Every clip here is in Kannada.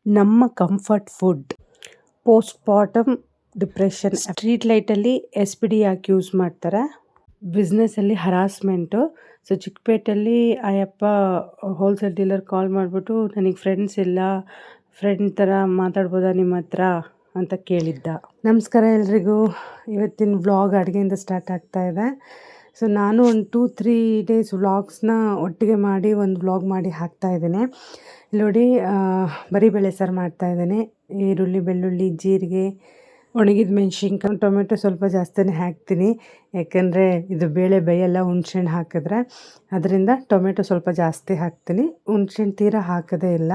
ನಮ್ಮ comfort food post partum depression street ಲೈಟಲ್ಲಿ ಎಸ್ ಪಿ ಡಿ ಯಾಕೆ ಯೂಸ್ ಮಾಡ್ತಾರೆ? ಬಿಸ್ನೆಸ್ಸಲ್ಲಿ ಹರಾಸ್ಮೆಂಟು. ಸೊ ಚಿಕ್ಕಪೇಟೆಯಲ್ಲಿ ಅಯ್ಯಪ್ಪ ಹೋಲ್ಸೇಲ್ ಡೀಲರ್ ಕಾಲ್ ಮಾಡಿಬಿಟ್ಟು ನನಗೆ ಫ್ರೆಂಡ್ಸ್ ಇಲ್ಲ, ಫ್ರೆಂಡ್ ಥರ ಮಾತಾಡ್ಬೋದಾ ನಿಮ್ಮ ಹತ್ರ ಅಂತ ಕೇಳಿದ್ದ. ನಮಸ್ಕಾರ ಎಲ್ರಿಗೂ. ಇವತ್ತಿನ ವ್ಲಾಗ್ ಅಡುಗೆಯಿಂದ ಸ್ಟಾರ್ಟ್ ಆಗ್ತಾ ಇದೆ. ಸೊ ನಾನು ಒಂದು 2-3 ಡೇಸ್ ವ್ಲಾಗ್ಸ್ನ ಒಟ್ಟಿಗೆ ಮಾಡಿ ಒಂದು ವ್ಲಾಗ್ ಮಾಡಿ ಹಾಕ್ತಾ ಇದ್ದೀನಿ. ಇಲ್ಲಿ ನೋಡಿ, ಬರೀ ಬೇಳೆ ಸಾರು ಮಾಡ್ತಾಯಿದ್ದೀನಿ. ಈರುಳ್ಳಿ, ಬೆಳ್ಳುಳ್ಳಿ, ಜೀರಿಗೆ, ಒಣಗಿದ ಮೆಣಸಿನ್ಕಾಯಿ, ಟೊಮೆಟೊ ಸ್ವಲ್ಪ ಜಾಸ್ತಿನೇ ಹಾಕ್ತೀನಿ. ಯಾಕೆಂದರೆ ಇದು ಬೇಳೆ ಬೇಯಲ್ಲ ಹುಣ್ಸೆಹಣ್ಣು ಹಾಕಿದ್ರೆ, ಅದರಿಂದ ಟೊಮೆಟೊ ಸ್ವಲ್ಪ ಜಾಸ್ತಿ ಹಾಕ್ತೀನಿ. ಹುಣ್ಸೆಹಣ್ಣು ತೀರಾ ಹಾಕೋದೇ ಇಲ್ಲ.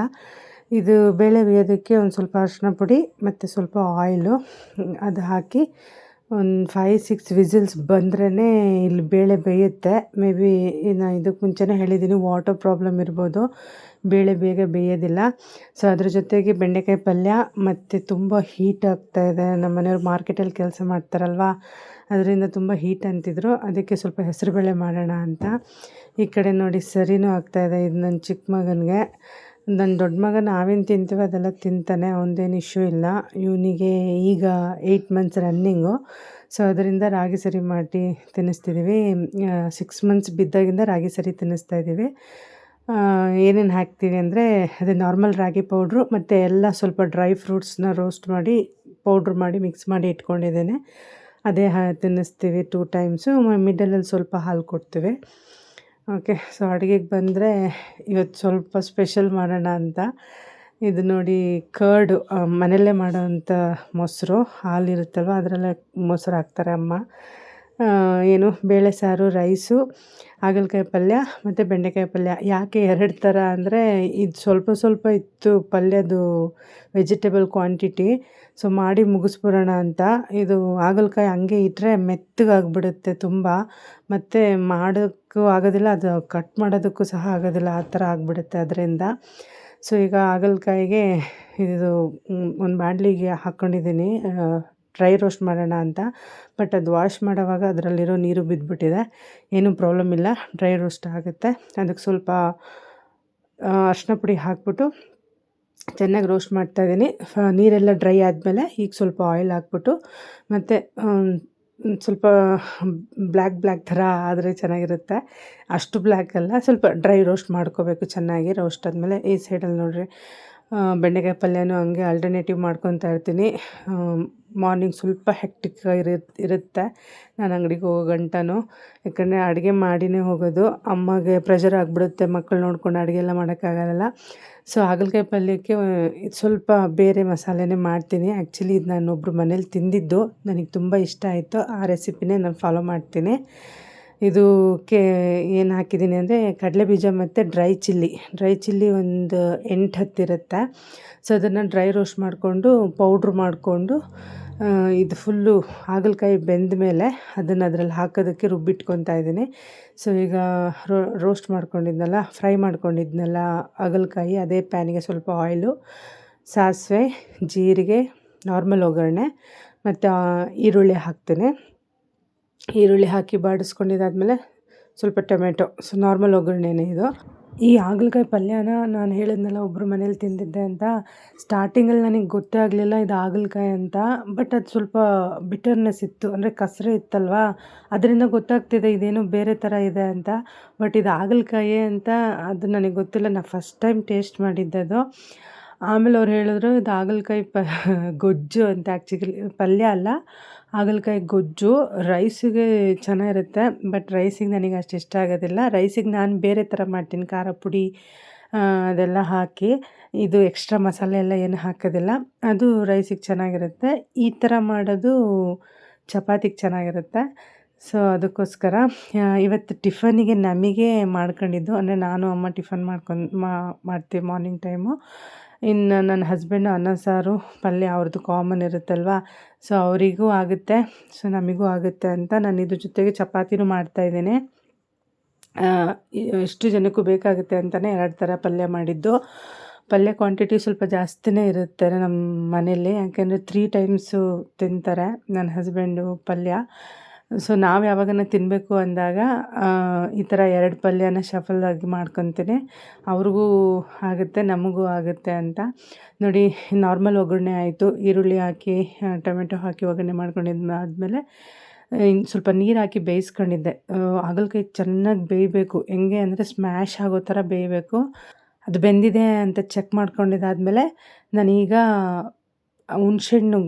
ಇದು ಬೇಳೆ ಬೇಯೋದಕ್ಕೆ ಒಂದು ಸ್ವಲ್ಪ ಅರಿಶಿನ ಪುಡಿ ಮತ್ತು ಸ್ವಲ್ಪ ಆಯಿಲು ಅದು ಹಾಕಿ ಒಂದು 5-6 ವಿಸಿಲ್ಸ್ ಬಂದ್ರೇ ಇಲ್ಲಿ ಬೇಳೆ ಬೇಯುತ್ತೆ. ಮೇ ಬಿ ಇದಕ್ಕೆ ಮುಂಚೆನೇ ಹೇಳಿದ್ದೀನಿ, ವಾಟರ್ ಪ್ರಾಬ್ಲಮ್ ಇರ್ಬೋದು, ಬೇಳೆ ಬೇಗ ಬೇಯೋದಿಲ್ಲ. ಸೊ ಅದ್ರ ಜೊತೆಗೆ ಬೆಂಡೆಕಾಯಿ ಪಲ್ಯ ಮತ್ತು ತುಂಬ ಹೀಟ್ ಆಗ್ತಾಯಿದೆ. ನಮ್ಮ ಮನೆಯವ್ರು ಮಾರ್ಕೆಟಲ್ಲಿ ಕೆಲಸ ಮಾಡ್ತಾರಲ್ವ, ಅದರಿಂದ ತುಂಬ ಹೀಟ್ ಅಂತಿದ್ರು. ಅದಕ್ಕೆ ಸ್ವಲ್ಪ ಹೆಸರುಬೇಳೆ ಮಾಡೋಣ ಅಂತ. ಈ ಕಡೆ ನೋಡಿ ಸರಿನೂ ಆಗ್ತಾಯಿದೆ. ಇದು ನನ್ನ ಚಿಕ್ಕ ಮಗನಿಗೆ. ನನ್ನ ದೊಡ್ಡ ಮಗ ನಾವೇನು ತಿಂತೀವಿ ಅದೆಲ್ಲ ತಿಂತಾನೆ, ಅವನದೇನು ಇಶ್ಯೂ ಇಲ್ಲ. ಇವನಿಗೆ ಈಗ 8 ಮಂತ್ಸ್ ರನ್ನಿಂಗು. ಸೊ ಅದರಿಂದ ರಾಗಿ ಸರಿ ಮಾಡಿ ತಿನ್ನಿಸ್ತಿದ್ದೀವಿ. 6 ಮಂತ್ಸ್ ಬಿದ್ದಾಗಿಂದ ರಾಗಿ ಸರಿ ತಿನ್ನಿಸ್ತಾಯಿದ್ದೀವಿ. ಏನೇನು ಹಾಕ್ತೀವಿ ಅಂದರೆ ಅದೇ ನಾರ್ಮಲ್ ರಾಗಿ ಪೌಡ್ರು ಮತ್ತು ಎಲ್ಲ ಸ್ವಲ್ಪ ಡ್ರೈ ಫ್ರೂಟ್ಸ್ನ ರೋಸ್ಟ್ ಮಾಡಿ ಪೌಡ್ರ್ ಮಾಡಿ ಮಿಕ್ಸ್ ಮಾಡಿ ಇಟ್ಕೊಂಡಿದ್ದೇನೆ. ಅದೇ ತಿನ್ನಿಸ್ತೀವಿ 2 ಟೈಮ್ಸು. ಮಿಡಲಲ್ಲಿ ಸ್ವಲ್ಪ ಹಾಲು ಕೊಡ್ತೀವಿ. ಓಕೆ. ಸೊ ಅಡುಗೆಗೆ ಬಂದರೆ ಇವತ್ತು ಸ್ವಲ್ಪ ಸ್ಪೆಷಲ್ ಮಾಡೋಣ ಅಂತ. ಇದು ನೋಡಿ, ಕರ್ಡು, ಮನೆಯಲ್ಲೇ ಮಾಡೋವಂಥ ಮೊಸರು, ಹಾಲಿರುತ್ತಲ್ವ ಅದರಲ್ಲೇ ಮೊಸರು ಹಾಕ್ತಾರೆ ಅಮ್ಮ. ಬೇಳೆ ಸಾರು, ರೈಸು, ಹಾಗಲಕಾಯಿ ಪಲ್ಯ ಮತ್ತು ಬೆಂಡೆಕಾಯಿ ಪಲ್ಯ. ಯಾಕೆ 2 ಥರ ಅಂದರೆ ಇದು ಸ್ವಲ್ಪ ಸ್ವಲ್ಪ ಇತ್ತು ಪಲ್ಯದು ವೆಜಿಟೇಬಲ್ ಕ್ವಾಂಟಿಟಿ. ಸೊ ಮಾಡಿ ಮುಗಿಸ್ಬಿಡೋಣ ಅಂತ. ಇದು ಹಾಗಲಕಾಯಿ ಹಂಗೆ ಇಟ್ಟರೆ ಮೆತ್ತಗಾಗ್ಬಿಡುತ್ತೆ ತುಂಬ, ಮತ್ತು ಮಾಡೋಕ್ಕೂ ಆಗೋದಿಲ್ಲ, ಅದು ಕಟ್ ಮಾಡೋದಕ್ಕೂ ಸಹ ಆಗೋದಿಲ್ಲ, ಆ ಥರ ಆಗಿಬಿಡುತ್ತೆ ಅದರಿಂದ. ಸೊ ಈಗ ಹಾಗಲಕಾಯಿಗೆ ಇದು ಒಂದು ಬಾಣಲಿಗೆ ಹಾಕ್ಕೊಂಡಿದ್ದೀನಿ ಡ್ರೈ ರೋಸ್ಟ್ ಮಾಡೋಣ ಅಂತ. ಬಟ್ ಅದು ವಾಶ್ ಮಾಡೋವಾಗ ಅದರಲ್ಲಿರೋ ನೀರು ಬಿದ್ದುಬಿಟ್ಟಿದೆ. ಏನೂ ಪ್ರಾಬ್ಲಮ್ ಇಲ್ಲ, ಡ್ರೈ ರೋಸ್ಟ್ ಆಗುತ್ತೆ. ಅದಕ್ಕೆ ಸ್ವಲ್ಪ ಅರಿಶಿನ ಪುಡಿ ಹಾಕ್ಬಿಟ್ಟು ಚೆನ್ನಾಗಿ ರೋಸ್ಟ್ ಮಾಡ್ತಾಯಿದ್ದೀನಿ. ನೀರೆಲ್ಲ ಡ್ರೈ ಆದಮೇಲೆ ಈಗ ಸ್ವಲ್ಪ ಆಯಿಲ್ ಹಾಕ್ಬಿಟ್ಟು ಮತ್ತು ಸ್ವಲ್ಪ ಬ್ಲ್ಯಾಕ್ ಥರ ಆದರೆ ಚೆನ್ನಾಗಿರುತ್ತೆ. ಅಷ್ಟು ಬ್ಲ್ಯಾಕ್ ಅಲ್ಲ, ಸ್ವಲ್ಪ ಡ್ರೈ ರೋಸ್ಟ್ ಮಾಡ್ಕೋಬೇಕು ಚೆನ್ನಾಗಿ. ರೋಸ್ಟ್ ಆದಮೇಲೆ ಈ ಸೈಡಲ್ಲಿ ನೋಡಿರಿ, ಬೆಂಡೆಕಾಯಿ ಪಲ್ಯನೂ ಹಂಗೆ ಆಲ್ಟರ್ನೇಟಿವ್ ಮಾಡ್ಕೊತಾ ಇರ್ತೀನಿ. ಮಾರ್ನಿಂಗ್ ಸ್ವಲ್ಪ ಹೆಕ್ಟಿಕ್ ಇರುತ್ತೆ ನಾನು ಅಂಗಡಿಗೆ ಹೋಗೋ ಗಂಟನೂ. ಯಾಕಂದರೆ ಅಡುಗೆ ಮಾಡಿನೇ ಹೋಗೋದು. ಅಮ್ಮಗೆ ಪ್ರೆಷರ್ ಆಗಿಬಿಡುತ್ತೆ, ಮಕ್ಕಳು ನೋಡ್ಕೊಂಡು ಅಡುಗೆ ಎಲ್ಲ ಮಾಡೋಕ್ಕಾಗಲ್ಲ. ಸೊ ಹಾಗಲಕಾಯಿ ಪಲ್ಯಕ್ಕೆ ಸ್ವಲ್ಪ ಬೇರೆ ಮಸಾಲೆನೇ ಮಾಡ್ತೀನಿ. ಆ್ಯಕ್ಚುಲಿ ಇದು ನಾನು ಒಬ್ಬರು ಮನೇಲಿ ತಿಂದಿದ್ದು, ನನಗೆ ತುಂಬ ಇಷ್ಟ ಆಯಿತು. ಆ ರೆಸಿಪಿನೇ ನಾನು ಫಾಲೋ ಮಾಡ್ತೀನಿ. ಇದಕ್ಕೆ ಏನು ಹಾಕಿದ್ದೀನಿ ಅಂದರೆ ಕಡಲೆ ಬೀಜ ಮತ್ತು ಡ್ರೈ ಚಿಲ್ಲಿ ಒಂದು 8-10 ಇರುತ್ತೆ. ಸೊ ಅದನ್ನು ಡ್ರೈ ರೋಸ್ಟ್ ಮಾಡಿಕೊಂಡು ಪೌಡ್ರ್ ಮಾಡಿಕೊಂಡು ಇದು ಫುಲ್ಲು ಹಾಗಲಕಾಯಿ ಬೆಂದ ಮೇಲೆ ಅದನ್ನು ಅದರಲ್ಲಿ ಹಾಕೋದಕ್ಕೆ ರುಬ್ಬಿಟ್ಕೊತಾ ಇದ್ದೀನಿ. ಸೊ ಈಗ ರೋಸ್ಟ್ ಮಾಡ್ಕೊಂಡಿದ್ನಲ್ಲ, ಫ್ರೈ ಮಾಡ್ಕೊಂಡಿದ್ನಲ್ಲ ಹಾಗಲಕಾಯಿ, ಅದೇ ಪ್ಯಾನಿಗೆ ಸ್ವಲ್ಪ ಆಯಿಲು, ಸಾಸಿವೆ, ಜೀರಿಗೆ, ನಾರ್ಮಲ್ ಒಗ್ಗರಣೆ ಮತ್ತು ಈರುಳ್ಳಿ ಹಾಕ್ತೀನಿ. ಈರುಳ್ಳಿ ಹಾಕಿ ಬಾಡಿಸ್ಕೊಂಡಿದ್ದಾದಮೇಲೆ ಸ್ವಲ್ಪ ಟೊಮೆಟೊ. ಸೊ ನಾರ್ಮಲ್ ಒಗ್ಗರಣೆನೇ ಇದು. ಈ ಹಾಗಲಕಾಯಿ ಪಲ್ಯನ ನಾನು ಹೇಳಿದ್ನಲ್ಲ ಒಬ್ಬರು ಮನೇಲಿ ತಿಂದಿದ್ದೆ ಅಂತ, ಸ್ಟಾರ್ಟಿಂಗಲ್ಲಿ ನನಗೆ ಗೊತ್ತೇ ಆಗಲಿಲ್ಲ ಇದು ಹಾಗಲಕಾಯಿ ಅಂತ. ಬಟ್ ಅದು ಸ್ವಲ್ಪ ಬಿಟರ್ನೆಸ್ ಇತ್ತು, ಅಂದರೆ ಕಸರೆ ಇತ್ತಲ್ವ, ಅದರಿಂದ ಗೊತ್ತಾಗ್ತಿದೆ ಇದೇನೋ ಬೇರೆ ಥರ ಇದೆ ಅಂತ. ಬಟ್ ಇದು ಹಾಗಲಕಾಯಿ ಅಂತ ಅದು ನನಗೆ ಗೊತ್ತಿಲ್ಲ. ನಾನು ಫಸ್ಟ್ ಟೈಮ್ ಟೇಸ್ಟ್ ಮಾಡಿದ್ದದು. ಆಮೇಲೆ ಅವ್ರು ಹೇಳಿದ್ರು ಇದು ಹಾಗಲಕಾಯಿ ಗೊಜ್ಜು ಅಂತ. ಆ್ಯಕ್ಚುಲಿ ಪಲ್ಯ ಅಲ್ಲ, ಹಾಗಲಕಾಯಿ ಗೊಜ್ಜು. ರೈಸಿಗೆ ಚೆನ್ನಾಗಿರುತ್ತೆ, ಬಟ್ ರೈಸಿಗೆ ನನಗೆ ಅಷ್ಟು ಇಷ್ಟ ಆಗೋದಿಲ್ಲ. ರೈಸಿಗೆ ನಾನು ಬೇರೆ ಥರ ಮಾಡ್ತೀನಿ, ಖಾರ ಪುಡಿ ಅದೆಲ್ಲ ಹಾಕಿ. ಇದು ಎಕ್ಸ್ಟ್ರಾ ಮಸಾಲೆ ಎಲ್ಲ ಏನು ಹಾಕೋದಿಲ್ಲ, ಅದು ರೈಸಿಗೆ ಚೆನ್ನಾಗಿರುತ್ತೆ. ಈ ಥರ ಮಾಡೋದು ಚಪಾತಿಗೆ ಚೆನ್ನಾಗಿರುತ್ತೆ. ಸೊ ಅದಕ್ಕೋಸ್ಕರ ಇವತ್ತು ಟಿಫನಿಗೆ ನಮಗೆ ಮಾಡ್ಕೊಂಡಿದ್ದು, ಅಂದರೆ ನಾನು ಅಮ್ಮ ಟಿಫನ್ ಮಾಡ್ತೀವಿ ಮಾರ್ನಿಂಗ್ ಟೈಮು. ಇನ್ನು ನನ್ನ ಹಸ್ಬೆಂಡು ಅನ್ನ ಸಾರು ಪಲ್ಯ ಅವ್ರದ್ದು ಕಾಮನ್ ಇರುತ್ತಲ್ವ, ಸೊ ಅವರಿಗೂ ಆಗುತ್ತೆ, ಸೊ ನಮಗೂ ಆಗುತ್ತೆ ಅಂತ ನಾನು ಇದ್ರ ಜೊತೆಗೆ ಚಪಾತಿನೂ ಮಾಡ್ತಾಯಿದ್ದೀನಿ. ಎಷ್ಟು ಜನಕ್ಕೂ ಬೇಕಾಗುತ್ತೆ ಅಂತಲೇ 2 ಥರ ಪಲ್ಯ ಮಾಡಿದ್ದು. ಪಲ್ಯ ಕ್ವಾಂಟಿಟಿ ಸ್ವಲ್ಪ ಜಾಸ್ತಿನೇ ಇರುತ್ತೆ ನಮ್ಮ ಮನೇಲಿ, ಯಾಕೆಂದರೆ 3 ಟೈಮ್ಸು ತಿಂತಾರೆ ನನ್ನ ಹಸ್ಬೆಂಡು ಪಲ್ಯ. ಸೊ ನಾವು ಯಾವಾಗನ ತಿನ್ನಬೇಕು ಅಂದಾಗ ಈ ಥರ 2 ಪಲ್ಯನ ಶಫಲ್ ಆಗಿ ಮಾಡ್ಕೊತೀನಿ. ಅವ್ರಿಗೂ ಆಗುತ್ತೆ, ನಮಗೂ ಆಗುತ್ತೆ ಅಂತ. ನೋಡಿ ನಾರ್ಮಲ್ ಒಗ್ಗರಣೆ ಆಯಿತು. ಈರುಳ್ಳಿ ಹಾಕಿ ಟೊಮೆಟೊ ಹಾಕಿ ಒಗ್ಗರಣೆ ಮಾಡ್ಕೊಂಡಿದ್ದಾದ್ಮೇಲೆ ಇನ್ನು ಸ್ವಲ್ಪ ನೀರು ಹಾಕಿ ಬೇಯಿಸ್ಕೊಂಡಿದ್ದೆ. ಹಾಗಲಕಾಯಿ ಚೆನ್ನಾಗಿ ಬೇಯಬೇಕು. ಹೆಂಗೆ ಅಂದರೆ ಸ್ಮ್ಯಾಶ್ ಆಗೋ ಥರ ಬೇಯಬೇಕು. ಅದು ಬೆಂದಿದೆ ಅಂತ ಚೆಕ್ ಮಾಡ್ಕೊಂಡಿದ್ದಾದಮೇಲೆ ನಾನೀಗ ಹುಣ್ಸೆಹಣ್ಣು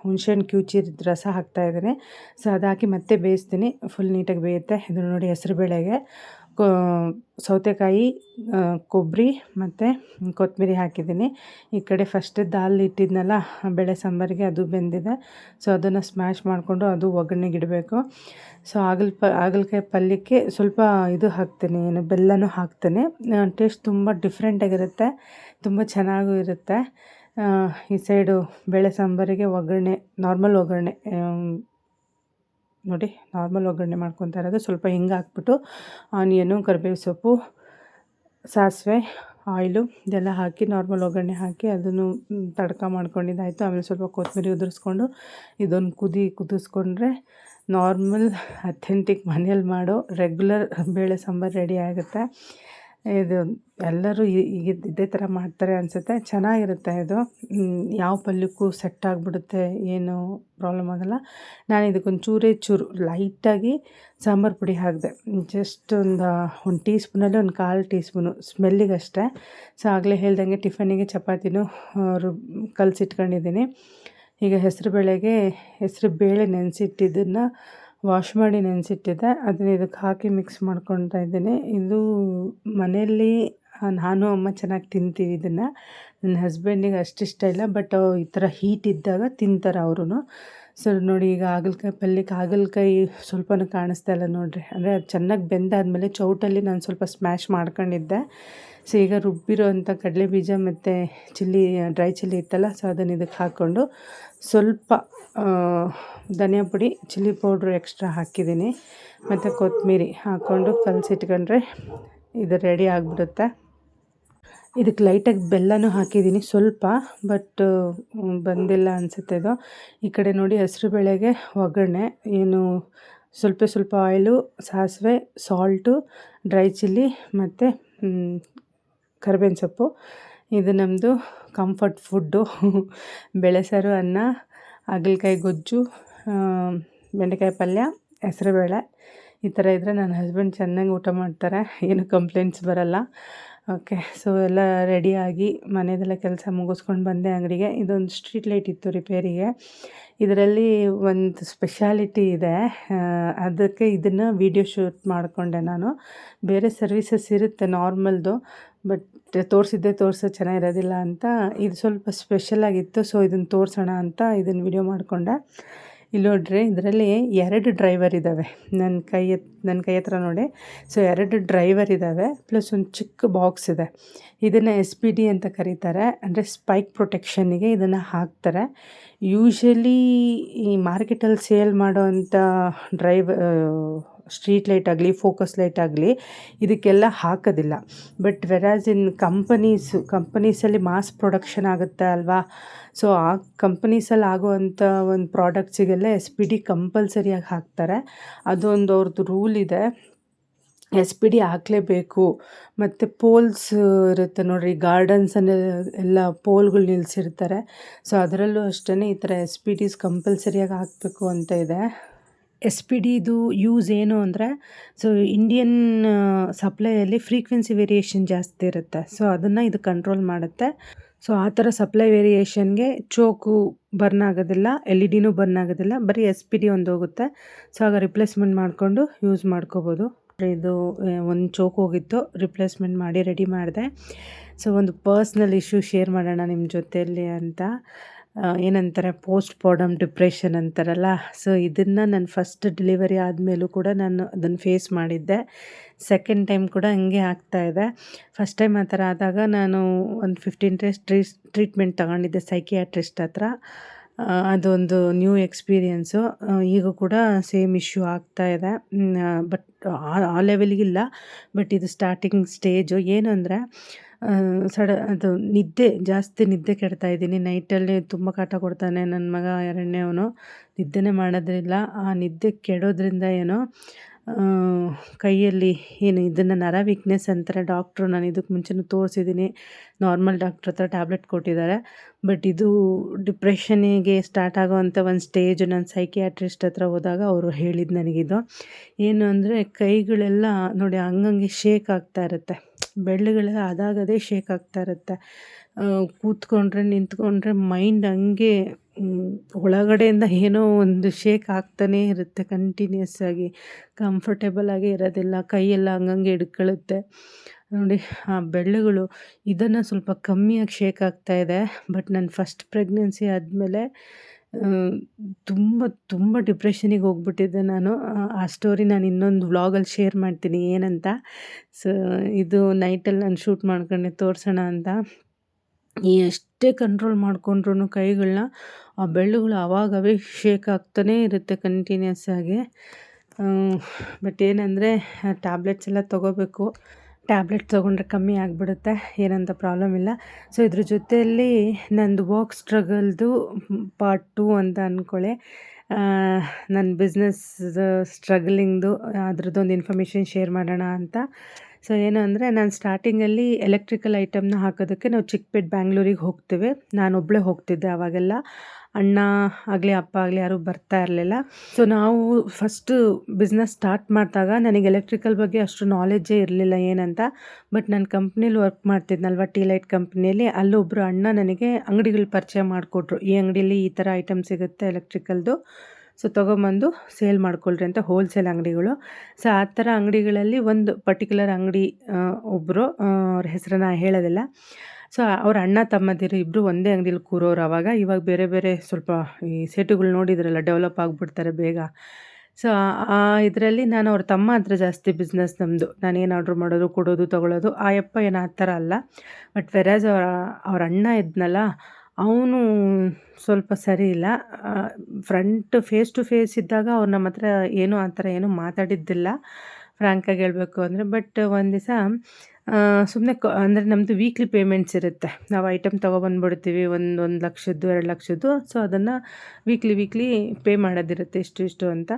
ಹುಣ್ಸೆಹಣ್ಣು ಕಿವುಚಿದ ರಸ ಹಾಕ್ತಾಯಿದ್ದೀನಿ. ಸೊ ಅದು ಹಾಕಿ ಮತ್ತೆ ಬೇಯಿಸ್ತೀನಿ. ಫುಲ್ ನೀಟಾಗಿ ಬೇಯುತ್ತೆ. ಇದು ನೋಡಿ ಹೆಸರುಬೇಳೆಗೆ ಸೌತೆಕಾಯಿ, ಕೊಬ್ಬರಿ ಮತ್ತು ಕೊತ್ತಂಬರಿ ಹಾಕಿದ್ದೀನಿ. ಈ ಕಡೆ ಫಸ್ಟ್ ದಾಲ್ ಇಟ್ಟಿದ್ನಲ್ಲ ಬೇಳೆ ಸಾಂಬಾರಿಗೆ, ಅದು ಬೆಂದಿದೆ. ಸೊ ಅದನ್ನು ಸ್ಮ್ಯಾಶ್ ಮಾಡಿಕೊಂಡು ಅದು ಒಗ್ಗರಣೆಗೆ ಇಡಬೇಕು. ಸೊ ಹಾಗಲಕಾಯಿ ಪಲ್ಯಕ್ಕೆ ಸ್ವಲ್ಪ ಇದು ಹಾಕ್ತೀನಿ, ಏನು ಬೆಲ್ಲನೂ ಹಾಕ್ತೀನಿ. ಟೇಸ್ಟ್ ತುಂಬ ಡಿಫ್ರೆಂಟಾಗಿರುತ್ತೆ, ತುಂಬ ಚೆನ್ನಾಗೂ ಇರುತ್ತೆ. ಈ ಸೈಡು ಬೇಳೆ ಸಾಂಬಾರಿಗೆ ಒಗ್ಗರಣೆ, ನಾರ್ಮಲ್ ಒಗ್ಗರಣೆ ನೋಡಿ, ನಾರ್ಮಲ್ ಒಗ್ಗರಣೆ ಮಾಡ್ಕೊತಾ ಇರೋದು. ಸ್ವಲ್ಪ ಹಿಂಗೆ ಹಾಕ್ಬಿಟ್ಟು ಆನಿಯನು, ಕರಿಬೇವು ಸೊಪ್ಪು, ಸಾಸಿವೆ, ಆಯಿಲು ಇದೆಲ್ಲ ಹಾಕಿ ನಾರ್ಮಲ್ ಒಗ್ಗರಣೆ ಹಾಕಿ ಅದನ್ನು ತಡ್ಕ ಮಾಡ್ಕೊಂಡಿದ್ದಾಯಿತು. ಆಮೇಲೆ ಸ್ವಲ್ಪ ಕೊತ್ತಂಬರಿ ಉದುರಿಸ್ಕೊಂಡು ಇದೊಂದು ಕುದಿಸ್ಕೊಂಡ್ರೆ ನಾರ್ಮಲ್ ಅಥೆಂಟಿಕ್ ಮನೇಲಿ ಮಾಡೋ ರೆಗ್ಯುಲರ್ ಬೇಳೆ ಸಾಂಬಾರು ರೆಡಿ ಆಗುತ್ತೆ. ಇದು ಎಲ್ಲರೂ ಇದೇ ಥರ ಮಾಡ್ತಾರೆ ಅನಿಸುತ್ತೆ. ಚೆನ್ನಾಗಿರುತ್ತೆ ಇದು. ಯಾವ ಪಲ್ಯಕ್ಕೂ ಸೆಟ್ ಆಗಿಬಿಡುತ್ತೆ, ಏನು ಪ್ರಾಬ್ಲಮ್ ಆಗೋಲ್ಲ. ನಾನು ಇದಕ್ಕೊಂದು ಚೂರು ಲೈಟಾಗಿ ಸಾಂಬಾರು ಪುಡಿ ಹಾಕಿದೆ. ಜಸ್ಟ್ ಒಂದು ಟೀ ಸ್ಪೂನಲ್ಲಿ ಒಂದು 1/4 ಟೀ ಸ್ಪೂನು ಸ್ಮೆಲ್ಲಿಗಷ್ಟೇ. ಸೊ ಆಗಲೇ ಹೇಳ್ದಂಗೆ ಟಿಫನಿಗೆ ಚಪಾತಿನೂ ಕಲಸಿಟ್ಕೊಂಡಿದ್ದೀನಿ. ಈಗ ಹೆಸರುಬೇಳೆ ನೆನೆಸಿಟ್ಟಿದ್ದನ್ನು ವಾಶ್ ಮಾಡಿ ನೆನೆಸಿಟ್ಟಿದ್ದೆ, ಅದನ್ನ ಇದಕ್ಕೆ ಹಾಕಿ ಮಿಕ್ಸ್ ಮಾಡ್ಕೊತಾ ಇದ್ದೀನಿ. ಇದು ಮನೆಯಲ್ಲಿ ನಾನು ಅಮ್ಮ ಚೆನ್ನಾಗಿ ತಿಂತೀವಿ ಇದನ್ನು. ನನ್ನ ಹಸ್ಬೆಂಡಿಗೆ ಅಷ್ಟಿಷ್ಟ ಇಲ್ಲ, ಬಟ್ ಈ ಥರ ಹೀಟ್ ಇದ್ದಾಗ ತಿಂತಾರೆ ಅವರು. ಸೊ ನೋಡಿ, ಈಗ ಹಾಗಲಕಾಯಿ ಸ್ವಲ್ಪನೂ ಕಾಣಿಸ್ತಾ ಇಲ್ಲ ನೋಡಿರಿ. ಅಂದರೆ ಅದು ಚೆನ್ನಾಗಿ ಬೆಂದಾದಮೇಲೆ ಚೌಟಲ್ಲಿ ನಾನು ಸ್ವಲ್ಪ ಸ್ಮ್ಯಾಶ್ ಮಾಡ್ಕೊಂಡಿದ್ದೆ. ಸೊ ಈಗ ರುಬ್ಬಿರೋ ಅಂಥ ಕಡಲೆಬೀಜ ಮತ್ತು ಡ್ರೈ ಚಿಲ್ಲಿ ಇತ್ತಲ್ಲ, ಸೊ ಅದನ್ನು ಇದಕ್ಕೆ ಹಾಕ್ಕೊಂಡು ಸ್ವಲ್ಪ ಧನಿಯಾ ಪುಡಿ, ಚಿಲ್ಲಿ ಪೌಡ್ರು ಎಕ್ಸ್ಟ್ರಾ ಹಾಕಿದ್ದೀನಿ, ಮತ್ತು ಕೊತ್ತಂಬರಿ ಹಾಕ್ಕೊಂಡು ಕಲಸಿಟ್ಕೊಂಡ್ರೆ ಇದು ರೆಡಿ ಆಗಿಬಿಡುತ್ತೆ. ಇದಕ್ಕೆ ಲೈಟಾಗಿ ಬೆಲ್ಲನೂ ಹಾಕಿದ್ದೀನಿ ಸ್ವಲ್ಪ, ಬಟ್ ಬಂದಿಲ್ಲ ಅನಿಸುತ್ತೆ ಇದು. ಈ ಕಡೆ ನೋಡಿ, ಹೆಸರುಬೇಳೆಗೆ ಒಗ್ಗರಣೆ, ಏನು ಸ್ವಲ್ಪ ಆಯಿಲು, ಸಾಸಿವೆ, ಸಾಲ್ಟು, ಡ್ರೈ ಚಿಲ್ಲಿ ಮತ್ತು ಕರಿಬೇವಿನ ಸೊಪ್ಪು. ಇದು ನಮ್ಮದು ಕಂಫರ್ಟ್ ಫುಡ್ಡು. ಬೇಳೆ ಸಾರು, ಅನ್ನ, ಹಾಗಲಕಾಯಿ ಗೊಜ್ಜು, ಬೆಂಡೆಕಾಯಿ ಪಲ್ಯ, ಹೆಸರುಬೇಳೆ. ಈ ಥರ ಇದ್ದರೆ ನನ್ನ ಹಸ್ಬೆಂಡ್ ಚೆನ್ನಾಗಿ ಊಟ ಮಾಡ್ತಾರೆ, ಏನು ಕಂಪ್ಲೇಂಟ್ಸ್ ಬರೋಲ್ಲ. ಓಕೆ, ಸೊ ಎಲ್ಲ ರೆಡಿಯಾಗಿ ಮನೆಯದೆಲ್ಲ ಕೆಲಸ ಮುಗಿಸ್ಕೊಂಡು ಬಂದೆ ಅಂಗಡಿಗೆ. ಇದೊಂದು ಸ್ಟ್ರೀಟ್ ಲೈಟ್ ಇತ್ತು ರಿಪೇರಿಗೆ. ಇದರಲ್ಲಿ ಒಂದು ಸ್ಪೆಷಾಲಿಟಿ ಇದೆ, ಅದಕ್ಕೆ ಇದನ್ನು ವೀಡಿಯೋ ಶೂಟ್ ಮಾಡಿಕೊಂಡೆ ನಾನು. ಬೇರೆ ಸರ್ವೀಸಸ್ ಇರುತ್ತೆ ನಾರ್ಮಲ್ದು, ಬಟ್ ತೋರಿಸೋ ಚೆನ್ನಾಗಿರೋದಿಲ್ಲ ಅಂತ ಇದು ಸ್ವಲ್ಪ ಸ್ಪೆಷಲಾಗಿತ್ತು. ಸೊ ಇದನ್ನು ತೋರಿಸೋಣ ಅಂತ ಇದನ್ನು ವಿಡಿಯೋ ಮಾಡಿಕೊಂಡೆ. ಇಲ್ಲಿ ನೋಡ್ರಿ, ಇದರಲ್ಲಿ 2 ಡ್ರೈವರ್ ಇದ್ದಾವೆ. ನನ್ನ ಕೈ ಹತ್ರ ನೋಡಿ. ಸೊ 2 ಡ್ರೈವರ್ ಇದ್ದಾವೆ, ಪ್ಲಸ್ ಒಂದು ಚಿಕ್ಕ ಬಾಕ್ಸ್ ಇದೆ. ಇದನ್ನು SPD ಅಂತ ಕರೀತಾರೆ, ಅಂದರೆ ಸ್ಪೈಕ್ ಪ್ರೊಟೆಕ್ಷನ್ನಿಗೆ ಇದನ್ನು ಹಾಕ್ತಾರೆ. ಯೂಶ್ವಲಿ ಈ ಮಾರ್ಕೆಟಲ್ಲಿ ಸೇಲ್ ಮಾಡೋವಂಥ ಸ್ಟ್ರೀಟ್ ಲೈಟ್ ಆಗಲಿ, ಫೋಕಸ್ ಲೈಟ್ ಆಗಲಿ, ಇದಕ್ಕೆಲ್ಲ ಹಾಕೋದಿಲ್ಲ. ಬಟ್ ವೆರಾಸ್ ಇನ್ ಕಂಪನೀಸಲ್ಲಿ ಮಾಸ್ ಪ್ರೊಡಕ್ಷನ್ ಆಗುತ್ತೆ ಅಲ್ವಾ, ಸೊ ಆ ಕಂಪನೀಸಲ್ಲಿ ಆಗುವಂಥ ಒಂದು ಪ್ರಾಡಕ್ಟ್ಸಿಗೆಲ್ಲ SPD ಕಂಪಲ್ಸರಿಯಾಗಿ ಹಾಕ್ತಾರೆ. ಅದೊಂದು ಅವ್ರದ್ದು ರೂಲ್ ಇದೆ, SPD ಹಾಕಲೇಬೇಕು. ಮತ್ತು ಪೋಲ್ಸ್ ಇರುತ್ತೆ ನೋಡಿರಿ, ಗಾರ್ಡನ್ಸಲ್ಲಿ ಎಲ್ಲ ಪೋಲ್ಗಳು ನಿಲ್ಲಿಸಿರ್ತಾರೆ. ಸೊ ಅದರಲ್ಲೂ ಅಷ್ಟೇ ಈ ಥರ SPDs ಕಂಪಲ್ಸರಿಯಾಗಿ ಹಾಕಬೇಕು ಅಂತ ಇದೆ. SPD ಯೂಸ್ ಏನು ಅಂದರೆ, ಸೊ ಇಂಡಿಯನ್ ಸಪ್ಲೈಯಲ್ಲಿ ಫ್ರೀಕ್ವೆನ್ಸಿ ವೇರಿಯೇಷನ್ ಜಾಸ್ತಿ ಇರುತ್ತೆ. ಸೊ ಅದನ್ನು ಇದು ಕಂಟ್ರೋಲ್ ಮಾಡುತ್ತೆ. ಸೊ ಆ ಥರ ಸಪ್ಲೈ ವೇರಿಯೇಷನ್ಗೆ ಚೋಕು ಬರ್ನ್ ಆಗೋದಿಲ್ಲ, LED ಬರ್ನ್ ಆಗೋದಿಲ್ಲ, ಬರೀ SPD ಒಂದು ಹೋಗುತ್ತೆ. ಸೊ ಆಗ ರಿಪ್ಲೇಸ್ಮೆಂಟ್ ಮಾಡಿಕೊಂಡು ಯೂಸ್ ಮಾಡ್ಕೋಬೋದು. ಇದು ಒಂದು ಚೋಕ್ ಹೋಗಿತ್ತು, ರಿಪ್ಲೇಸ್ಮೆಂಟ್ ಮಾಡಿ ರೆಡಿ ಮಾಡಿದೆ. ಸೊ ಒಂದು ಪರ್ಸ್ನಲ್ ಇಶ್ಯೂ ಶೇರ್ ಮಾಡೋಣ ನಿಮ್ಮ ಜೊತೆಯಲ್ಲಿ ಅಂತ. ಏನಂತಾರೆ, ಪೋಸ್ಟ್ ಪಾರ್ಟಮ್ ಡಿಪ್ರೆಷನ್ ಅಂತಾರಲ್ಲ. ಸೊ ಇದನ್ನು ನಾನು ಫಸ್ಟ್ ಡೆಲಿವರಿ ಆದಮೇಲೂ ಕೂಡ ನಾನು ಅದನ್ನು ಫೇಸ್ ಮಾಡಿದ್ದೆ. ಸೆಕೆಂಡ್ ಟೈಮ್ ಕೂಡ ಹಂಗೆ ಆಗ್ತಾಯಿದೆ. ಫಸ್ಟ್ ಟೈಮ್ ಆ ಥರ ಆದಾಗ ನಾನು ಒಂದು 15 ಡೇಸ್ ಟ್ರೀಟ್ಮೆಂಟ್ ತಗೊಂಡಿದ್ದೆ ಸೈಕಿಯಾಟ್ರಿಸ್ಟ್ ಹತ್ರ. ಅದೊಂದು ನ್ಯೂ ಎಕ್ಸ್ಪೀರಿಯೆನ್ಸು. ಈಗ ಕೂಡ ಸೇಮ್ ಇಶ್ಯೂ ಆಗ್ತಾಯಿದೆ, ಬಟ್ ಆ ಲೆವೆಲ್ಗಿಲ್ಲ. ಬಟ್ ಇದು ಸ್ಟಾರ್ಟಿಂಗ್ ಸ್ಟೇಜು. ಏನು ಅಂದರೆ, ಅದು ಜಾಸ್ತಿ ನಿದ್ದೆ ಕೆಡ್ತಾ ಇದ್ದೀನಿ. ನೈಟಲ್ಲಿ ತುಂಬ ಕಾಟ ಕೊಡ್ತಾನೆ ನನ್ನ ಮಗ ಎರಡನೇವನು. ನಿದ್ದೆನೇ ಮಾಡೋದಿಲ್ಲ. ಆ ನಿದ್ದೆ ಕೆಡೋದ್ರಿಂದ ಏನೋ ಕೈಯಲ್ಲಿ ಏನು ಇದನ್ನು ನರ ವೀಕ್ನೆಸ್ ಅಂತಾರೆ ಡಾಕ್ಟ್ರು. ನಾನು ಇದಕ್ಕೆ ಮುಂಚೆನೂ ತೋರಿಸಿದ್ದೀನಿ. ನಾರ್ಮಲ್ ಡಾಕ್ಟ್ರ್ ಹತ್ರ ಟ್ಯಾಬ್ಲೆಟ್ ಕೊಟ್ಟಿದ್ದಾರೆ. ಬಟ್ ಇದು ಡಿಪ್ರೆಷನ್ನಿಗೆ ಸ್ಟಾರ್ಟ್ ಆಗೋವಂಥ ಒಂದು ಸ್ಟೇಜ್. ನಾನು ಸೈಕಿಯಾಟ್ರಿಸ್ಟ್ ಹತ್ರ ಹೋದಾಗ ಅವರು ಹೇಳಿದ್ದು ನನಗಿದು. ಏನು ಅಂದರೆ ಕೈಗಳೆಲ್ಲ ನೋಡಿ ಹಂಗಂಗೆ ಶೇಕ್ ಆಗ್ತಾ ಇರುತ್ತೆ. ಬೆರಳುಗಳೆಲ್ಲ ಅದಾಗದೇ ಶೇಕ್ ಆಗ್ತಾ ಇರುತ್ತೆ. ಕೂತ್ಕೊಂಡ್ರೆ ನಿಂತ್ಕೊಂಡ್ರೆ ಮೈಂಡ್ ಹಂಗೆ ಒಳಗಡೆಯಿಂದ ಏನೋ ಒಂದು ಶೇಕ್ ಆಗ್ತಾನೇ ಇರುತ್ತೆ ಕಂಟಿನ್ಯೂಸ್ ಆಗಿ. ಕಂಫರ್ಟೇಬಲ್ ಆಗೇ ಇರೋದಿಲ್ಲ. ಕೈಯೆಲ್ಲ ಹಂಗಂಗೆ ಹಿಡ್ಕೊಳ್ಳುತ್ತೆ. ನೋಡಿ ಆ ಬೆರಳುಗಳು ಇದನ್ನು ಸ್ವಲ್ಪ ಕಮ್ಮಿಯಾಗಿ ಶೇಕ್ ಆಗ್ತಾ ಇದೆ. ಬಟ್ ನನ್ನ ಫಸ್ಟ್ ಪ್ರೆಗ್ನೆನ್ಸಿ ಆದಮೇಲೆ ತುಂಬ ತುಂಬ ಡಿಪ್ರೆಷನಿಗೆ ಹೋಗ್ಬಿಟ್ಟಿದ್ದೆ ನಾನು. ಆ ಸ್ಟೋರಿ ನಾನು ಇನ್ನೊಂದು ವ್ಲಾಗಲ್ಲಿ ಶೇರ್ ಮಾಡ್ತೀನಿ ಏನಂತ. ಸೊ ಇದು ನೈಟಲ್ಲಿ ನಾನು ಶೂಟ್ ಮಾಡ್ಕೊಂಡೆ ತೋರಿಸೋಣ ಅಂತ. ಎಷ್ಟೇ ಕಂಟ್ರೋಲ್ ಮಾಡ್ಕೊಂಡ್ರೂ ಕೈಗಳನ್ನ ಆ ಬೆರಳುಗಳು ಆವಾಗವೇ ಶೇಕ್ ಆಗ್ತಾನೇ ಇರುತ್ತೆ ಕಂಟಿನ್ಯೂಸ್ ಆಗಿ. ಬಟ್ ಏನಂದರೆ ಟ್ಯಾಬ್ಲೆಟ್ಸ್ ಎಲ್ಲ ತೊಗೋಬೇಕು. ಟ್ಯಾಬ್ಲೆಟ್ ತೊಗೊಂಡ್ರೆ ಕಮ್ಮಿ ಆಗಿಬಿಡುತ್ತೆ, ಏನಂತ ಪ್ರಾಬ್ಲಮ್ ಇಲ್ಲ. ಸೊ ಇದ್ರ ಜೊತೆಯಲ್ಲಿ ನಂದು ವರ್ಕ್ ಸ್ಟ್ರಗಲ್ದು ಪಾರ್ಟ್ 2 ಅಂತ ಅಂದ್ಕೊಳ್ಳಿ. ನನ್ನ ಬಿಸ್ನೆಸ್ ಸ್ಟ್ರಗ್ಲಿಂಗ್ದು ಅದ್ರದ್ದೊಂದು ಇನ್ಫಾರ್ಮೇಷನ್ ಶೇರ್ ಮಾಡೋಣ ಅಂತ. ಸೊ ಏನು ಅಂದರೆ ನಾನು ಸ್ಟಾರ್ಟಿಂಗಲ್ಲಿ ಎಲೆಕ್ಟ್ರಿಕಲ್ ಐಟಮ್ನ ಹಾಕೋದಕ್ಕೆ ನಾವು ಚಿಕ್ಕಪೇಟೆ ಬ್ಯಾಂಗ್ಳೂರಿಗೆ ಹೋಗ್ತೇವೆ. ನಾನೊಬ್ಬಳೇ ಹೋಗ್ತಿದ್ದೆ ಆವಾಗೆಲ್ಲ. ಅಣ್ಣ ಆಗಲಿ ಅಪ್ಪ ಆಗಲಿ ಯಾರೂ ಬರ್ತಾ ಇರಲಿಲ್ಲ. ಸೊ ನಾವು ಫಸ್ಟು ಬಿಸ್ನೆಸ್ ಸ್ಟಾರ್ಟ್ ಮಾಡಿದಾಗ ನನಗೆ ಎಲೆಕ್ಟ್ರಿಕಲ್ ಬಗ್ಗೆ ಅಷ್ಟು ನಾಲೆಡ್ಜೇ ಇರಲಿಲ್ಲ ಏನಂತ. ಬಟ್ ನಾನು ಕಂಪ್ನೀಲಿ ವರ್ಕ್ ಮಾಡ್ತಿದ್ನಲ್ವ, ಟೀ ಲೈಟ್ ಕಂಪ್ನಿಯಲ್ಲಿ. ಅಲ್ಲೊಬ್ಬರು ಅಣ್ಣ ನನಗೆ ಅಂಗಡಿಗಳು ಪರಿಚಯ ಮಾಡಿಕೊಟ್ರು. ಈ ಅಂಗಡಿಯಲ್ಲಿ ಈ ಥರ ಐಟಮ್ ಸಿಗುತ್ತೆ ಎಲೆಕ್ಟ್ರಿಕಲ್ದು, ಸೊ ತೊಗೊಂಬಂದು ಸೇಲ್ ಮಾಡ್ಕೊಳ್ರಿ ಅಂತ. ಹೋಲ್ಸೇಲ್ ಅಂಗಡಿಗಳು. ಸೊ ಆ ಥರ ಅಂಗಡಿಗಳಲ್ಲಿ ಒಂದು ಪರ್ಟಿಕ್ಯುಲರ್ ಅಂಗಡಿ ಒಬ್ಬರು, ಅವ್ರ ಹೆಸರನ್ನ ಹೇಳೋದಿಲ್ಲ. ಸೊ ಅವ್ರ ಅಣ್ಣ ತಮ್ಮದಿರು ಇಬ್ಬರು ಒಂದೇ ಅಂಗಡಿಲಿ ಕೂರೋರು ಆವಾಗ. ಇವಾಗ ಬೇರೆ ಬೇರೆ ಸ್ವಲ್ಪ ಈ ಸೆಟುಗಳು ನೋಡಿದ್ರಲ್ಲ ಡೆವಲಪ್ ಆಗಿಬಿಡ್ತಾರೆ ಬೇಗ. ಸೊ ಆ ಇದರಲ್ಲಿ ನಾನು ಅವ್ರ ತಮ್ಮ ಹತ್ರ ಜಾಸ್ತಿ ಬಿಸ್ನೆಸ್ ನಮ್ಮದು. ನಾನೇನು ಆರ್ಡ್ರ್ ಮಾಡೋದು, ಕೊಡೋದು, ತೊಗೊಳ್ಳೋದು. ಆ ಯಪ್ಪ ಏನು ಆ ಥರ ಅಲ್ಲ. ಬಟ್ ವೆರಾಸ್ ಅವ್ರ ಅಣ್ಣ ಇದ್ನಲ್ಲ, ಅವನು ಸ್ವಲ್ಪ ಸರಿ ಇಲ್ಲ. ಫೇಸ್ ಟು ಫೇಸ್ ಇದ್ದಾಗ ಅವ್ರು ನಮ್ಮ ಹತ್ರ ಏನೂ ಆ ಥರ ಏನೂ ಮಾತಾಡಿದ್ದಿಲ್ಲ, ಫ್ರ್ಯಾಂಕಾಗಿ ಹೇಳಬೇಕು ಅಂದರೆ. ಬಟ್ ಒಂದು ದಿವಸ ಸುಮ್ಮನೆ ಅಂದರೆ ನಮ್ಮದು ವೀಕ್ಲಿ ಪೇಮೆಂಟ್ಸ್ ಇರುತ್ತೆ. ನಾವು ಐಟಮ್ ತೊಗೊಬಂದ್ಬಿಡ್ತೀವಿ, 1 ಲಕ್ಷದ್ದು 2 ಲಕ್ಷದ್ದು. ಸೊ ಅದನ್ನು ವೀಕ್ಲಿ ಪೇ ಮಾಡೋದಿರುತ್ತೆ ಇಷ್ಟು ಅಂತ.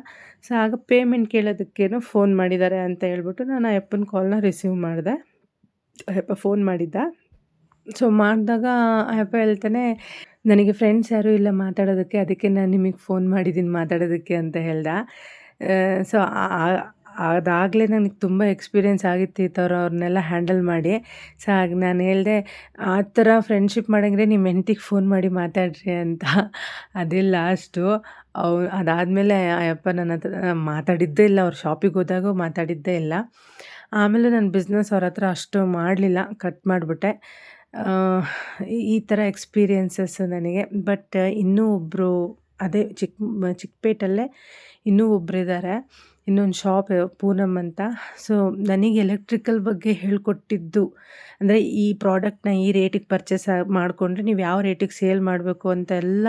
ಸೊ ಆಗ ಪೇಮೆಂಟ್ ಕೇಳೋದಕ್ಕೇನೋ ಫೋನ್ ಮಾಡಿದ್ದಾರೆ ಅಂತ ಹೇಳ್ಬಿಟ್ಟು ನಾನು ಆ ಯಪ್ಪನ ಕಾಲ್ನ ರಿಸೀವ್ ಮಾಡಿದೆ. ಆ ಯಪ್ಪ ಫೋನ್ ಮಾಡಿದ್ದ. ಸೊ ಮಾಡಿದಾಗ ಆ ಯಪ್ಪ ಹೇಳ್ತಾನೆ, ನನಗೆ ಫ್ರೆಂಡ್ಸ್ ಯಾರೂ ಇಲ್ಲ ಮಾತಾಡೋದಕ್ಕೆ, ಅದಕ್ಕೆ ನಾನು ನಿಮಗೆ ಫೋನ್ ಮಾಡಿದ್ದೀನಿ ಮಾತಾಡೋದಕ್ಕೆ ಅಂತ ಹೇಳ್ದ. ಸೊ ಅದಾಗಲೇ ನನಗೆ ತುಂಬ ಎಕ್ಸ್ಪೀರಿಯೆನ್ಸ್ ಆಗಿತ್ತು ಈ ಥರ ಅವ್ರನ್ನೆಲ್ಲ ಹ್ಯಾಂಡಲ್ ಮಾಡಿ. ಸೊ ಆಗ ನಾನು ಹೇಳಿದೆ, ಆ ಥರ ಫ್ರೆಂಡ್ಶಿಪ್ ಮಾಡಂಗಿದ್ರೆ ನಿಮ್ಮ ಹೆಂಡ್ತಿಗೆ ಫೋನ್ ಮಾಡಿ ಮಾತಾಡ್ರಿ ಅಂತ. ಅದೇ ಲಾಸ್ಟು. ಅದಾದಮೇಲೆ ಆ ಯಪ್ಪ ನನ್ನ ಹತ್ರ ಮಾತಾಡಿದ್ದೇ ಇಲ್ಲ. ಅವ್ರ ಶಾಪಿಗೆ ಹೋದಾಗೂ ಮಾತಾಡಿದ್ದೇ ಇಲ್ಲ. ಆಮೇಲೆ ನನ್ನ ಬಿಸ್ನೆಸ್ ಅವ್ರ ಹತ್ರ ಅಷ್ಟು ಮಾಡಲಿಲ್ಲ, ಕಟ್ ಮಾಡಿಬಿಟ್ಟೆ. ಈ ಥರ ಎಕ್ಸ್ಪೀರಿಯೆನ್ಸಸ್ ನನಗೆ. ಬಟ್ ಇನ್ನೂ ಒಬ್ಬರು ಅದೇ ಚಿಕ್ಕಪೇಟಲ್ಲೇ ಇನ್ನೂ ಒಬ್ಬರಿದ್ದಾರೆ. ಇನ್ನೊಂದು ಶಾಪ್ ಪೂನಮ್ ಅಂತ. ಸೊ ನನಗೆ ಎಲೆಕ್ಟ್ರಿಕಲ್ ಬಗ್ಗೆ ಹೇಳ್ಕೊಟ್ಟಿದ್ದು ಅಂದರೆ ಈ ಪ್ರಾಡಕ್ಟ್ನ ಈ ರೇಟಿಗೆ ಪರ್ಚೇಸ್ ಮಾಡಿಕೊಂಡ್ರೆ ನೀವು ಯಾವ ರೇಟಿಗೆ ಸೇಲ್ ಮಾಡಬೇಕು ಅಂತೆಲ್ಲ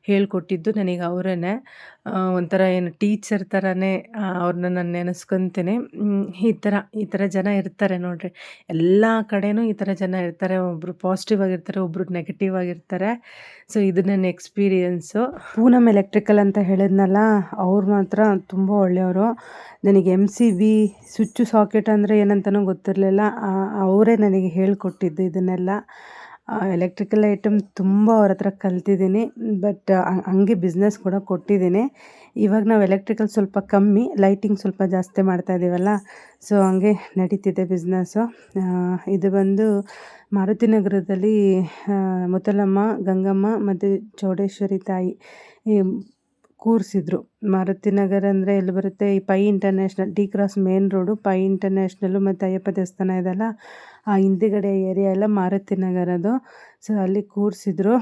ಹೇಳ್ಕೊಟ್ಟಿದ್ದು ನನಗೆ ಅವರೇ. ಒಂಥರ ಏನು ಟೀಚರ್ ಥರನೇ ಅವ್ರನ್ನ ನಾನು ನೆನೆಸ್ಕೊತೀನಿ. ಈ ಥರ ಜನ ಇರ್ತಾರೆ ನೋಡಿರಿ. ಎಲ್ಲ ಕಡೆನೂ ಈ ಥರ ಜನ ಇರ್ತಾರೆ. ಒಬ್ಬರು ಪಾಸಿಟಿವ್ ಆಗಿರ್ತಾರೆ, ಒಬ್ಬರು ನೆಗೆಟಿವ್ ಆಗಿರ್ತಾರೆ. ಸೊ ಇದು ನನ್ನ ಎಕ್ಸ್ಪೀರಿಯೆನ್ಸು. ಪೂನಮ್ ಎಲೆಕ್ಟ್ರಿಕಲ್ ಅಂತ ಹೇಳಿದ್ನಲ್ಲ, ಅವ್ರು ಮಾತ್ರ ತುಂಬ ಒಳ್ಳೆಯವರು. ನನಗೆ MCB ಸ್ವಿಚ್ಚು ಸಾಕೆಟ್ ಅಂದರೆ ಏನಂತನೂ ಗೊತ್ತಿರಲಿಲ್ಲ. ಅವರೇ ನನಗೆ ಹೇಳ್ಕೊಟ್ಟಿದ್ದು ಇದನ್ನೆಲ್ಲ. ಎಲೆಕ್ಟ್ರಿಕಲ್ ಐಟಮ್ ತುಂಬ ಅವ್ರ ಹತ್ರ ಕಲ್ತಿದ್ದೀನಿ. ಬಟ್ ಹಂಗೆ ಬಿಸ್ನೆಸ್ ಕೂಡ ಕೊಟ್ಟಿದ್ದೀನಿ. ಇವಾಗ ನಾವು ಎಲೆಕ್ಟ್ರಿಕಲ್ ಸ್ವಲ್ಪ ಕಮ್ಮಿ, ಲೈಟಿಂಗ್ ಸ್ವಲ್ಪ ಜಾಸ್ತಿ ಮಾಡ್ತಾಯಿದ್ದೀವಲ್ಲ, ಸೊ ಹಂಗೆ ನಡೀತಿದೆ ಬಿಸ್ನೆಸ್ಸು. ಇದು ಬಂದು ಮಾರುತಿ ನಗರದಲ್ಲಿ ಮುತ್ತಲಮ್ಮ, ಗಂಗಮ್ಮ ಮತ್ತು ಚೌಡೇಶ್ವರಿ ತಾಯಿ ಕೂರಿಸಿದ್ರು. ಮಾರುತಿ ನಗರ ಅಂದರೆ ಎಲ್ಲಿ ಬರುತ್ತೆ, ಈ Pai international D cross main road, Pai international ಮತ್ತು ಅಯ್ಯಪ್ಪ ದೇವಸ್ಥಾನ ಇದೆಲ್ಲ, ಆ ಹಿಂದುಗಡೆ ಏರಿಯಾ ಎಲ್ಲ ಮಾರುತಿ ನಗರದು. ಸೊ ಅಲ್ಲಿ ಕೂರಿಸಿದ್ರು.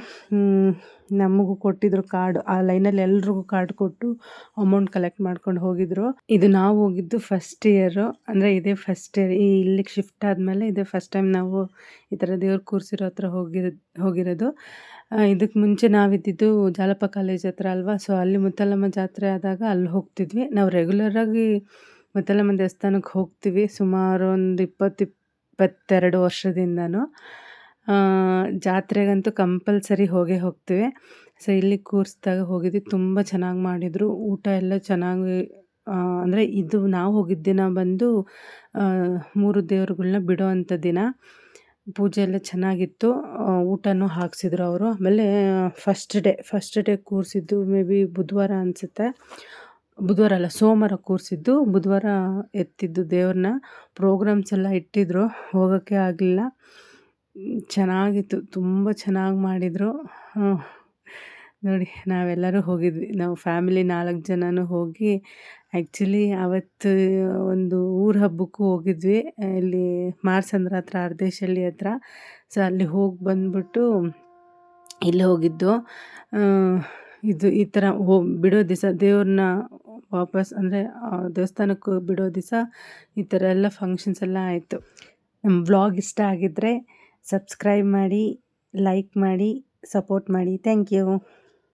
ನಮಗೂ ಕೊಟ್ಟಿದ್ರು ಕಾರ್ಡು. ಆ ಲೈನಲ್ಲಿ ಎಲ್ರಿಗೂ ಕಾರ್ಡ್ ಕೊಟ್ಟು ಅಮೌಂಟ್ ಕಲೆಕ್ಟ್ ಮಾಡ್ಕೊಂಡು ಹೋಗಿದ್ರು. ಇದು ನಾವು ಹೋಗಿದ್ದು ಫಸ್ಟ್ ಇಯರು, ಅಂದರೆ ಇದೇ ಫಸ್ಟ್ ಇಯರ್. ಇಲ್ಲಿಗೆ ಶಿಫ್ಟ್ ಆದಮೇಲೆ ಇದೇ ಫಸ್ಟ್ ಟೈಮ್ ನಾವು ಈ ಥರ ದೇವ್ರು ಕೂರಿಸಿರೋ ಹತ್ರ ಹೋಗಿರೋದು. ಇದಕ್ಕೆ ಮುಂಚೆ ನಾವಿದ್ದಿದ್ದು ಜಾಲಪ್ಪ ಕಾಲೇಜ್ ಹತ್ರ ಅಲ್ವಾ. ಸೊ ಅಲ್ಲಿ ಮುತ್ತಲಮ್ಮ ಜಾತ್ರೆ ಆದಾಗ ಅಲ್ಲಿ ಹೋಗ್ತಿದ್ವಿ. ನಾವು ರೆಗ್ಯುಲರಾಗಿ ಮುತ್ತಲಮ್ಮ ದೇವಸ್ಥಾನಕ್ಕೆ ಹೋಗ್ತೀವಿ. ಸುಮಾರು ಒಂದು 20 22 ವರ್ಷದಿಂದನೂ. ಜಾತ್ರೆಗಂತೂ ಕಂಪಲ್ಸರಿ ಹೋಗೇ ಹೋಗ್ತೀವಿ. ಸೊ ಇಲ್ಲಿ ಕೂರಿಸ್ದಾಗ ಹೋಗಿದ್ವಿ. ತುಂಬ ಚೆನ್ನಾಗಿ ಮಾಡಿದರು. ಊಟ ಎಲ್ಲ ಚೆನ್ನಾಗಿ ಅಂದರೆ ಇದು ನಾವು ಹೋಗಿದ್ದ ದಿನ ಬಂದು 3 ದೇವ್ರುಗಳ್ನ ಬಿಡೋವಂಥ ದಿನ. ಪೂಜೆ ಎಲ್ಲ ಚೆನ್ನಾಗಿತ್ತು. ಊಟನೂ ಹಾಕ್ಸಿದ್ರು ಅವರು. ಆಮೇಲೆ ಫಸ್ಟ್ ಡೇ ಕೂರಿಸಿದ್ದು ಮೇ ಬಿ ಬುಧವಾರ ಅನಿಸುತ್ತೆ. ಬುಧವಾರ ಅಲ್ಲ, ಸೋಮವಾರ ಕೂರಿಸಿದ್ದು, ಬುಧವಾರ ಎತ್ತಿದ್ದು ದೇವ್ರನ್ನ. ಪ್ರೋಗ್ರಾಮ್ಸ್ ಎಲ್ಲ ಇಟ್ಟಿದ್ರು, ಹೋಗೋಕ್ಕೆ ಆಗಲಿಲ್ಲ. ಚೆನ್ನಾಗಿತ್ತು, ತುಂಬ ಚೆನ್ನಾಗಿ ಮಾಡಿದರು. ನೋಡಿ, ನಾವೆಲ್ಲರೂ ಹೋಗಿದ್ವಿ. ನಾವು ಫ್ಯಾಮಿಲಿ 4 ಜನನೂ ಹೋಗಿ ಆ್ಯಕ್ಚುಲಿ ಅವತ್ತು ಒಂದು ಊರ ಹಬ್ಬಕ್ಕೂ ಹೋಗಿದ್ವಿ. ಇಲ್ಲಿ ಮಾರ್ಸಂದ್ರ ಹತ್ರ, ಅರ್ದೇಶಳ್ಳಿ ಹತ್ರ. ಸೊ ಅಲ್ಲಿ ಹೋಗಿ ಬಂದ್ಬಿಟ್ಟು ಇಲ್ಲಿ ಹೋಗಿದ್ದು. ಇದು ಈ ಥರ ಬಿಡೋ ದಿವಸ ದೇವ್ರನ್ನ ವಾಪಸ್ ಅಂದರೆ ದೇವಸ್ಥಾನಕ್ಕೆ ಬಿಡೋ ದಿವಸ ಈ ಥರ ಎಲ್ಲ ಫಂಕ್ಷನ್ಸ್ ಎಲ್ಲ ಆಯಿತು. ನಮ್ಮ ವ್ಲಾಗ್ ಇಷ್ಟ ಆಗಿದ್ದರೆ ಸಬ್ಸ್ಕ್ರೈಬ್ ಮಾಡಿ, ಲೈಕ್ ಮಾಡಿ, ಸಪೋರ್ಟ್ ಮಾಡಿ. Thank you.